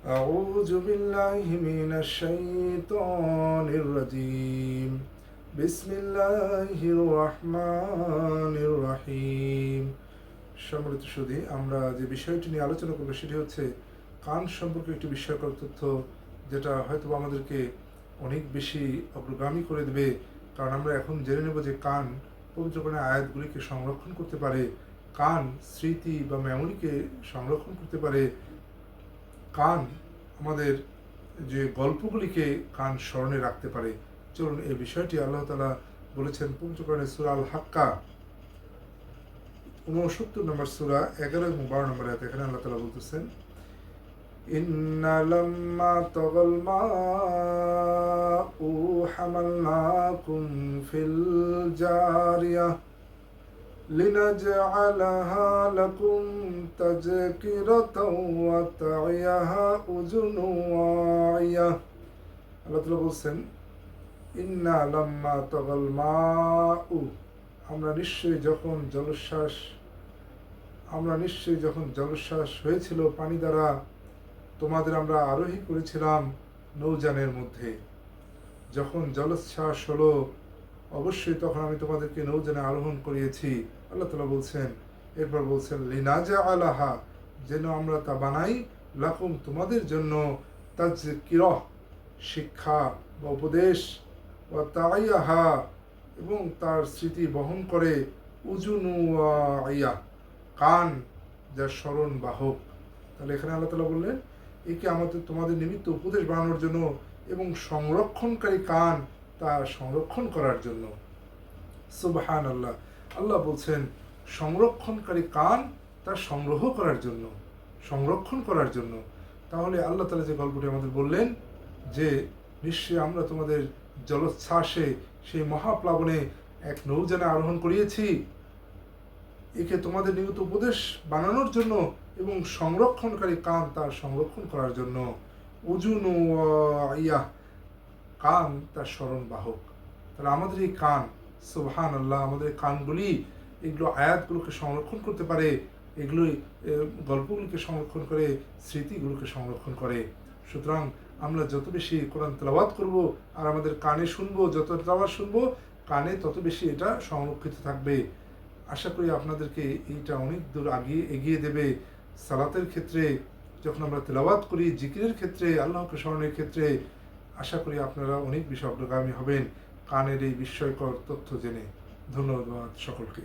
أعوذ بالله من الشيطان الرجيم بسم الله الرحمن الرحيم সম্মানিত সুধী, আমরা যে বিষয়টি নিয়ে আলোচনা করব সেটি হচ্ছে কান সম্পর্কে একটি বিস্ময়কর তথ্য, যেটা হয়তো আমাদেরকে অনেক বেশি অগ্রগামী করে দেবে। কারণ আমরা এখন জেনে নেব যে কান পবিত্র কোরআনের আয়াতগুলিকে সংরক্ষণ করতে পারে, কান স্মৃতি বা মেমোরিকে সংরক্ষণ করতে পারে, কান আমাদের যে গল্পগুলিকে কান স্মরণে রাখতে পারে। চলুন এই বিষয়টি আল্লাহ তাআলা বলেছেন পবিত্র কোরআনের সূরা আল হাক্কা 69 নম্বর সূরা 11 এবং 12 নম্বর আয়াত। এখানে আল্লাহ তাআলা বলতেছেন, ইন্না লাম্মা তাগাল মাউ হামালনাকুম ফিল জারিয়া লিনাজআলাহা লাকুম তাযকিরাতাও ওয়া তা'ইয়াহা উযুনু ওয়া'ইয়া। আল্লাহ তাআলা বলছেন, ইন্না লাম্মা তাগাল মাউ, আমরা নিশ্চয়ই যখন জলোচ্ছ্বাস হয়েছিল পানি দ্বারা তোমাদের আমরা আরোহী করেছিলাম নৌযানের মধ্যে। যখন জলোচ্ছ্বাস হলো অবশ্যই তখন আমি তোমাদেরকে নৌযানে আরোহণ করিয়েছি। আল্লাহ তাআলা বলছেন, এরপর বলছেন লিনাজআলাহা, যেন আমরা তা বানাই, লাকুম তোমাদের জন্য, তাযকিরাহ শিক্ষা বা উপদেশ, ওয়া তা'ইয়াহা এবং তার স্মৃতি বহন করে, উযুনু ওয়া'ইয়া কান যা স্মরণ বাহক। তাহলে এখানে আল্লাহ তাআলা বললেন একে আমাদের তোমাদের নিমিত্ত উপদেশ বানানোর জন্য এবং সংরক্ষণকারী কান তা সংরক্ষণ করার জন্য। সুবহানাল্লাহ, আল্লাহ বলছেন সংরক্ষণকারী কান তা সংগ্রহ করার জন্য, সংরক্ষণ করার জন্য। তাহলে আল্লাহ তাআলা যে গল্পটি আমাদের বললেন যে নিশ্চয়ই আমরা তোমাদের জলোচ্ছ্বাসে সেই মহাপ্লাবনে এক নৌযানে আরোহণ করিয়েছি, একে তোমাদের নিয়ত উপদেশ বানানোর জন্য এবং সংরক্ষণকারী কান তার সংরক্ষণ করার জন্য। উযুনু ওয়া'ইয়া কান তার স্মরণ বাহক। তাহলে আমাদের এই কান, সুবহানাল্লাহ, আমাদের কানগুলি এগুলো আয়াতগুলোকে সংরক্ষণ করতে পারে, এগুলোই গল্পগুলিকে সংরক্ষণ করে, স্মৃতিগুলোকে সংরক্ষণ করে। সুতরাং আমরা যত বেশি কোরআন তেলাওয়াত করব আর আমাদের কানে শুনবো, যত তেলাওয়াত শুনবো কানে তত বেশি এটা সংরক্ষিত থাকবে। আশা করি আপনাদেরকে এইটা অনেক দূর এগিয়ে দেবে সালাতের ক্ষেত্রে, যখন আমরা তেলাওয়াত করি, জিকিরের ক্ষেত্রে, আল্লাহকে স্মরণের ক্ষেত্রে। আশা করি আপনারা অনেক বেশি অগ্রগামী হবেন কানের এই বিস্ময়কর তথ্য জেনে। ধন্যবাদ সকলকে।